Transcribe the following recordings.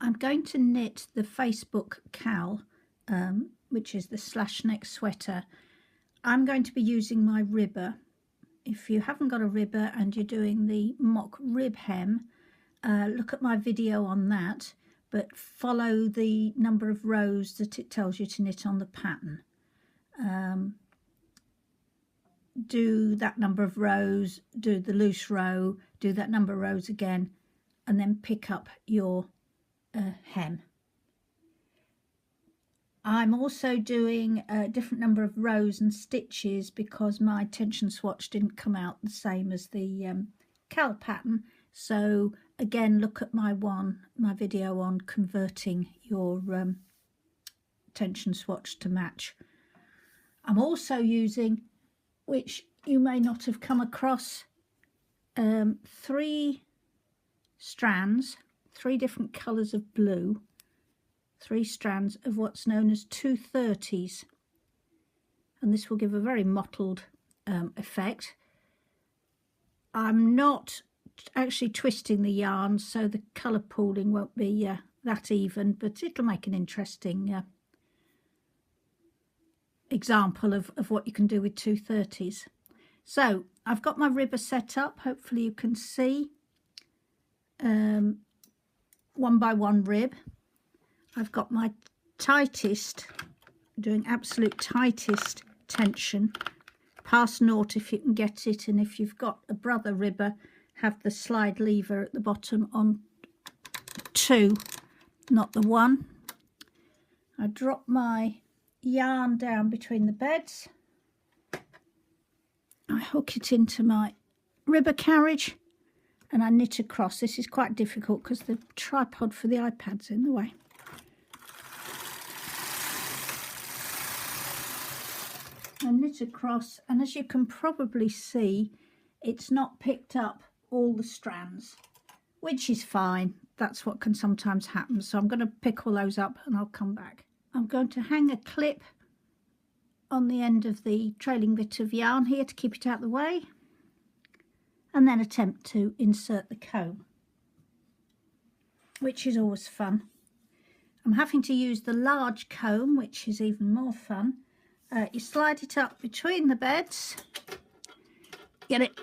I'm going to knit the Facebook KAL, which is the slash neck sweater. I'm going to be using my ribber. If you haven't got a ribber and you're doing the mock rib hem, look at my video on that, but follow the number of rows that it tells you to knit on the pattern. Do that number of rows, do the loose row, do that number of rows again, and then pick up your hem. I'm also doing a different number of rows and stitches because my tension swatch didn't come out the same as the KAL pattern. So again, look at my video on converting your tension swatch to match. I'm also using, which you may not have come across, 3 strands, 3 different colours of blue, 3 strands of what's known as 230s, and this will give a very mottled effect. I'm not actually twisting the yarn, so the colour pooling won't be that even, but it'll make an interesting example of what you can do with 230s. So I've got my ribber set up. Hopefully you can see 1 by 1 rib. I've got my tightest, doing absolute tightest tension, past naught if you can get it, and if you've got a brother ribber, have the slide lever at the bottom on 2, not the 1. I drop my yarn down between the beds. I hook it into my ribber carriage and I knit across. This is quite difficult because the tripod for the iPad's in the way. I knit across, and as you can probably see, it's not picked up all the strands, which is fine. That's what can sometimes happen. So I'm going to pick all those up and I'll come back. I'm going to hang a clip on the end of the trailing bit of yarn here to keep it out of the way, and then attempt to insert the comb, which is always fun. I'm having to use the large comb, which is even more fun. You slide it up between the beds, get it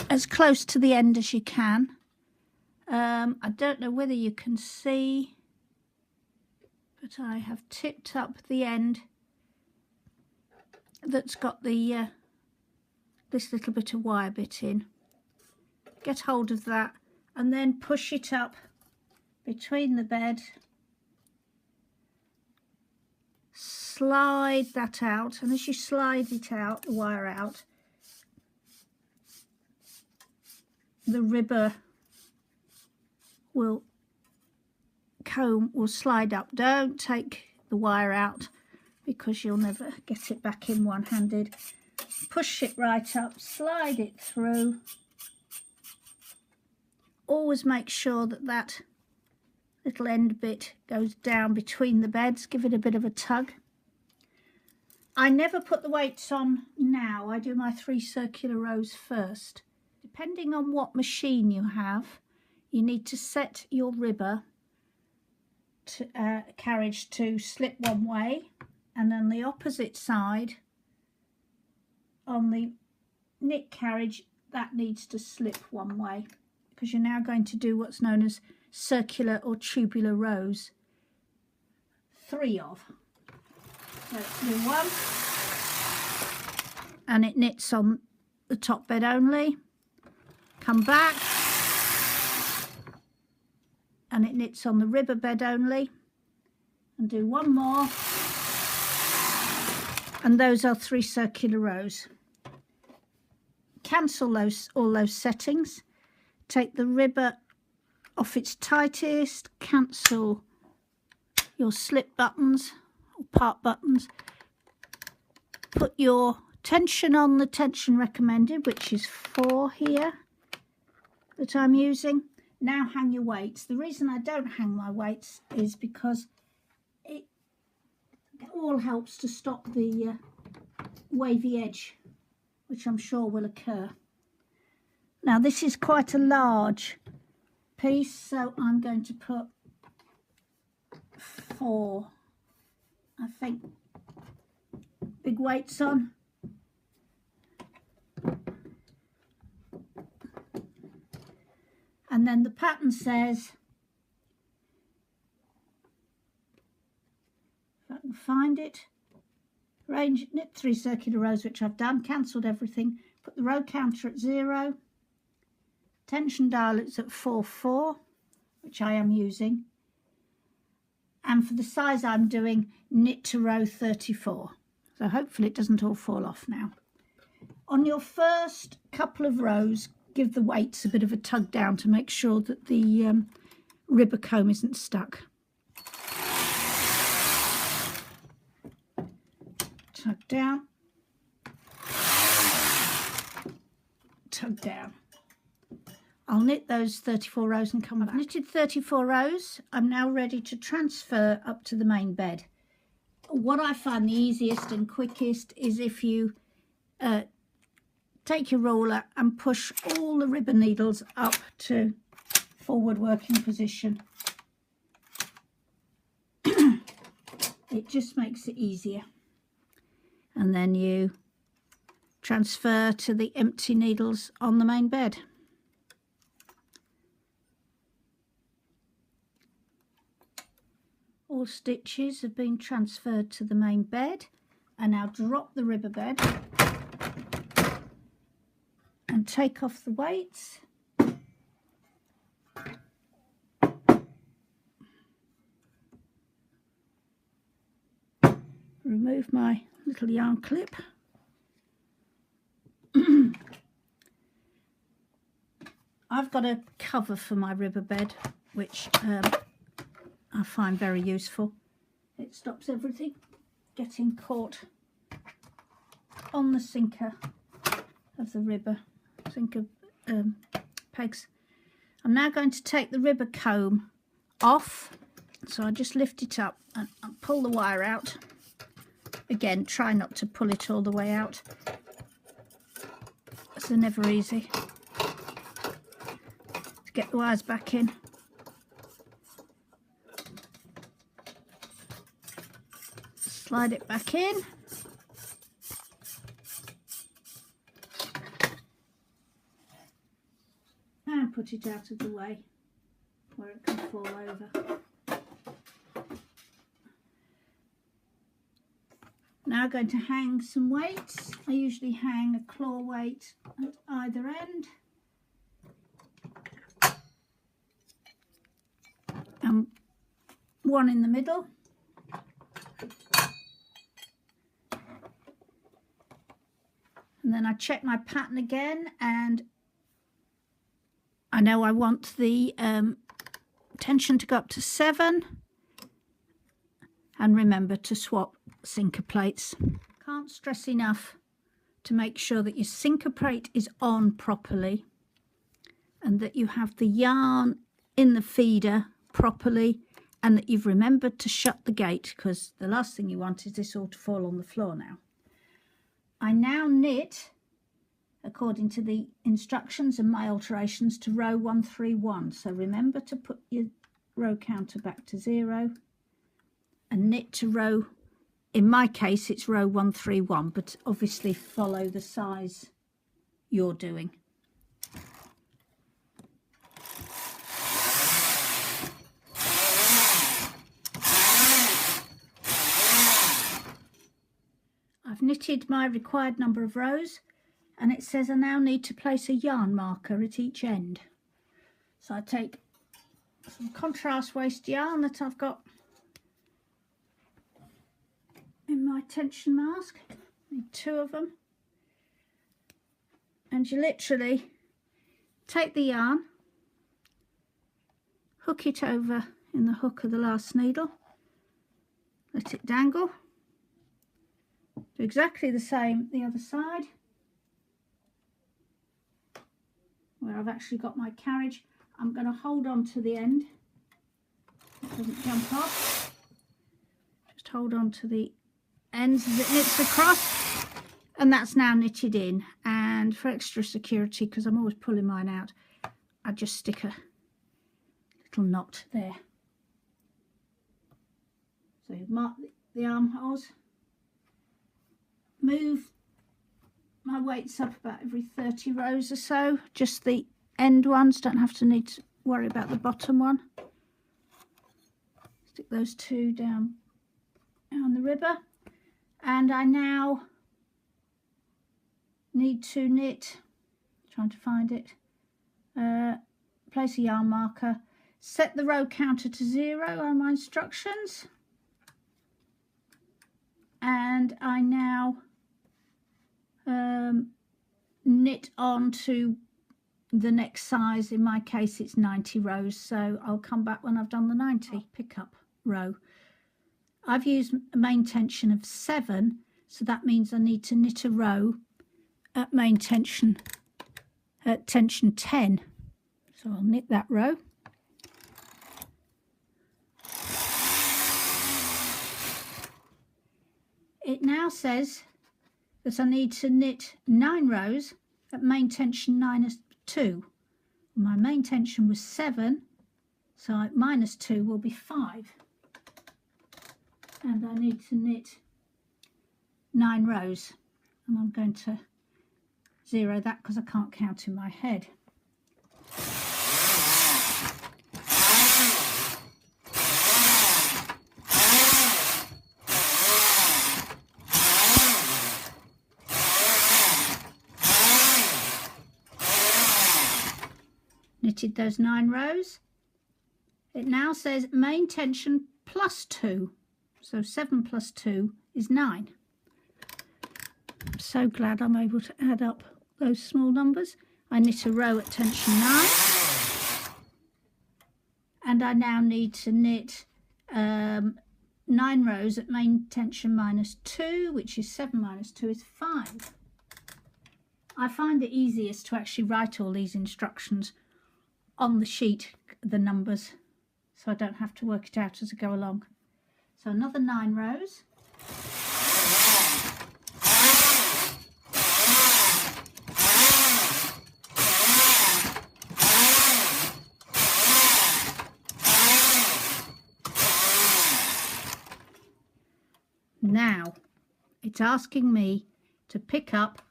as close to the end as you can. I don't know whether you can see, but I have tipped up the end that's got the this little bit of wire bit in. Get hold of that and then push it up between the bed. Slide that out, and as you slide it out, the wire out, the ribber comb will slide up. Don't take the wire out because you'll never get it back in one-handed. Push it right up, slide it through. Always make sure that that little end bit goes down between the beds. Give it a bit of a tug. I never put the weights on now. I do my 3 circular rows first. Depending on what machine you have, you need to set your ribber carriage to slip one way, and on the opposite side, on the knit carriage, that needs to slip one way, because you're now going to do what's known as circular or tubular rows. 3 of. Let's do 1, and it knits on the top bed only. Come back, and it knits on the ribber bed only, and do 1 more, and those are 3 circular rows. Cancel all those settings, take the ribber off its tightest, cancel your slip buttons or part buttons, put your tension on the tension recommended, which is 4 here that I'm using. Now hang your weights. The reason I don't hang my weights is because it all helps to stop the wavy edge, which I'm sure will occur. Now this is quite a large piece, so I'm going to put 4, I think, big weights on. And then the pattern says, if I can find it, arrange, knit 3 circular rows, which I've done, cancelled everything, put the row counter at 0, tension dial it's at 4/4, which I am using, and for the size I'm doing, knit to row 34. So hopefully it doesn't all fall off now. On your first couple of rows, give the weights a bit of a tug down to make sure that the ribber comb isn't stuck. Tug down, tug down. I'll knit those 34 rows and come back. I've knitted 34 rows. I'm now ready to transfer up to the main bed. What I find the easiest and quickest is if you take your ruler and push all the ribbon needles up to forward working position. It just makes it easier. And then you transfer to the empty needles on the main bed. All stitches have been transferred to the main bed. And now drop the ribber bed and take off the weights. Remove my little yarn clip. I've got a cover for my ribber bed, which I find very useful. It stops everything getting caught on the sinker of the ribber, sinker pegs. I'm now going to take the ribber comb off, so I just lift it up and pull the wire out. Again, try not to pull it all the way out. It's never easy to get the wires back in. Slide it back in. And put it out of the way where it can fall over. Now I'm going to hang some weights. I usually hang a claw weight at either end. And one in the middle. And then I check my pattern again, and I know I want the tension to go up to 7. And remember to swap sinker plates. Can't stress enough to make sure that your sinker plate is on properly and that you have the yarn in the feeder properly and that you've remembered to shut the gate, because the last thing you want is this all to fall on the floor now. I now knit according to the instructions and my alterations to row 131. So remember to put your row counter back to 0 and knit to row, in my case it's row 131, but obviously follow the size you're doing. I've knitted my required number of rows, and it says I now need to place a yarn marker at each end. So I take some contrast waste yarn that I've got in my tension mask. I need 2 of them. And you literally take the yarn, hook it over in the hook of the last needle, let it dangle. Do exactly the same the other side, where I've actually got my carriage. I'm going to hold on to the end, it doesn't jump off. Just hold on to the ends as it knits across, and that's now knitted in. And for extra security, because I'm always pulling mine out, I just stick a little knot there. So you mark the armholes, move my weights up about every 30 rows or so, just the end ones, don't have to need to worry about the bottom one. Stick those two down on the ribber, and I now need to knit, trying to find it, place a yarn marker, set the row counter to 0 on my instructions, and I now knit on to the next size. In my case it's 90 rows, so I'll come back when I've done the 90. Pick up row. I've used a main tension of 7, so that means I need to knit a row at main tension, at tension 10. So I'll knit that row. It now says that I need to knit 9 rows at main tension -2. My main tension was 7, so -2 will be 5. And I need to knit 9 rows. And I'm going to 0 that because I can't count in my head. Knitted those 9 rows. It now says main tension +2, so 7 + 2 is 9. I'm so glad I'm able to add up those small numbers. I knit a row at tension 9, and I now need to knit 9 rows at main tension -2, which is 7 - 2 is 5. I find it easiest to actually write all these instructions on the sheet, the numbers, so I don't have to work it out as I go along. So another 9 rows. Now it's asking me to pick up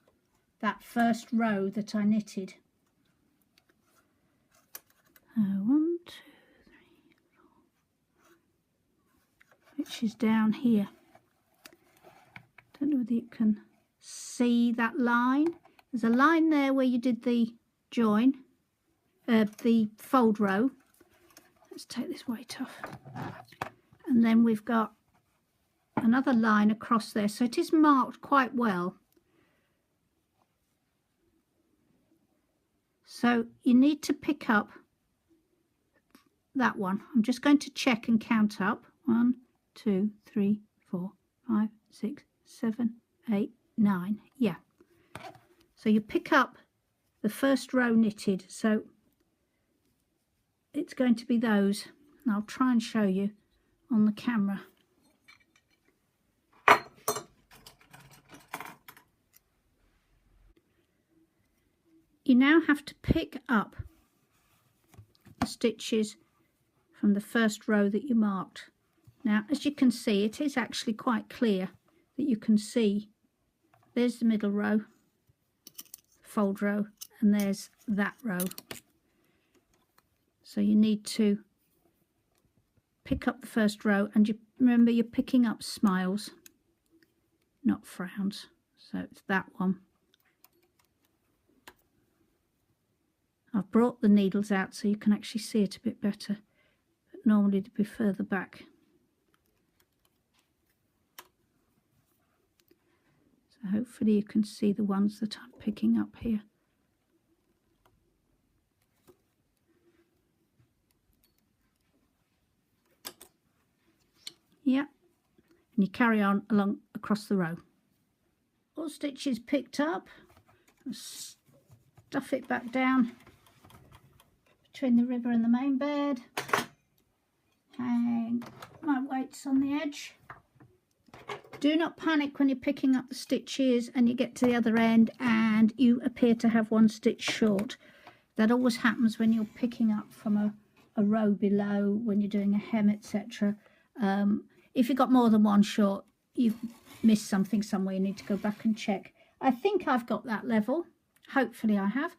that first row that I knitted. 1, 2, 3, 4, which is down here. Don't know whether you can see that line. There's a line there where you did the join, the fold row. Let's take this weight off. And then we've got another line across there, so it is marked quite well. So you need to pick up that one. I'm just going to check and count up. 1, 2, 3, 4, 5, 6, 7, 8, 9. Yeah. So you pick up the first row knitted. So it's going to be those. And I'll try and show you on the camera. You now have to pick up the stitches from the first row that you marked. Now, as you can see, it is actually quite clear that you can see there's the middle row, fold row, and there's that row. So you need to pick up the first row, and you remember you're picking up smiles, not frowns. So it's that one. I've brought the needles out so you can actually see it a bit better. Normally to be further back. So hopefully you can see the ones that I'm picking up here. Yeah, and you carry on along across the row. All stitches picked up, stuff it back down between the ribber and the main bed. Hang my weights on the edge. Do not panic when you're picking up the stitches and you get to the other end and you appear to have one stitch short. That always happens when you're picking up from a row below, when you're doing a hem, etc. If you've got more than one short, you've missed something somewhere, you need to go back and check. I think I've got that level. Hopefully I have.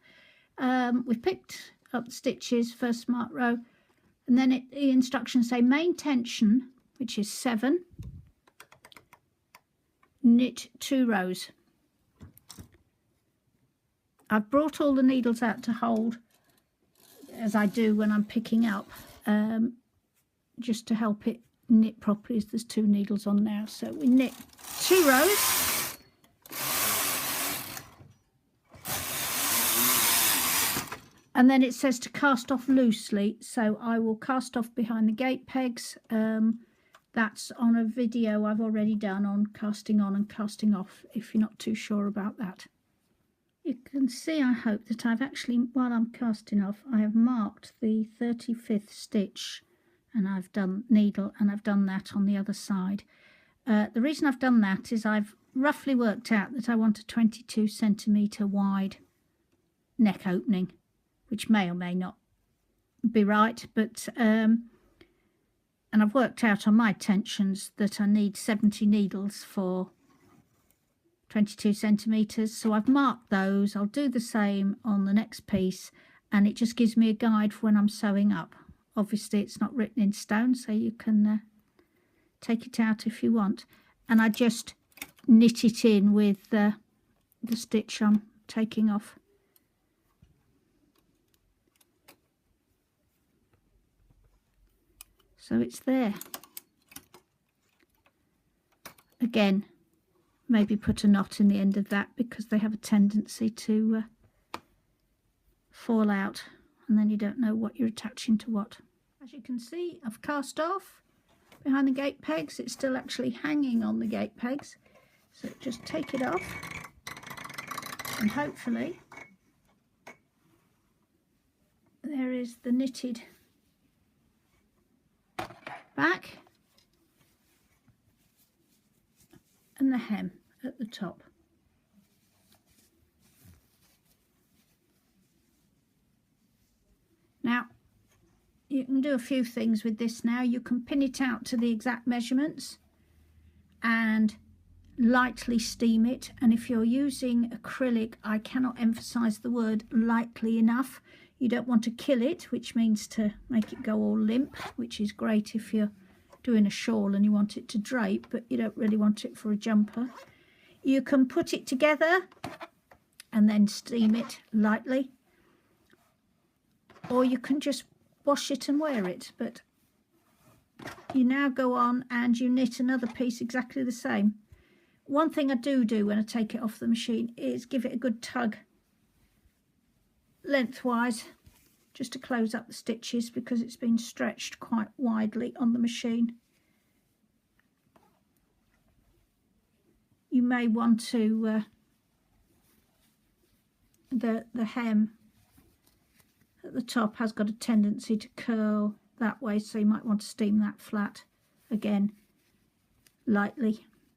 We've picked up the stitches, first smart row, and then the instructions say main tension, which is 7, knit 2 rows. I've brought all the needles out to hold, as I do when I'm picking up, just to help it knit properly, as there's 2 needles on now. So we knit 2 rows, and then it says to cast off loosely, so I will cast off behind the gate pegs. That's on a video I've already done on casting on and casting off, if you're not too sure about that. You can see, I hope, that I've actually, while I'm casting off, I have marked the 35th stitch, and I've done needle, and I've done that on the other side. The reason I've done that is I've roughly worked out that I want a 22 centimetre wide neck opening, which may or may not be right, but and I've worked out on my tensions that I need 70 needles for 22 centimetres, so I've marked those. I'll do the same on the next piece, and it just gives me a guide for when I'm sewing up. Obviously it's not written in stone, so you can take it out if you want, and I just knit it in with the stitch I'm taking off. So it's there. Again, maybe put a knot in the end of that, because they have a tendency to fall out, and then you don't know what you're attaching to what. As you can see, I've cast off behind the gate pegs. It's still actually hanging on the gate pegs, so just take it off, and hopefully there is the knitted back and the hem at the top. Now you can do a few things with this now. You can pin it out to the exact measurements and lightly steam it, and if you're using acrylic, I cannot emphasize the word lightly enough. You don't want to kill it, which means to make it go all limp, which is great if you're doing a shawl and you want it to drape, but you don't really want it for a jumper. You can put it together and then steam it lightly, or you can just wash it and wear it. But you now go on and you knit another piece exactly the same. One thing I do when I take it off the machine is give it a good tug lengthwise, just to close up the stitches, because it's been stretched quite widely on the machine. You may want to the hem at the top has got a tendency to curl that way, so you might want to steam that flat again lightly.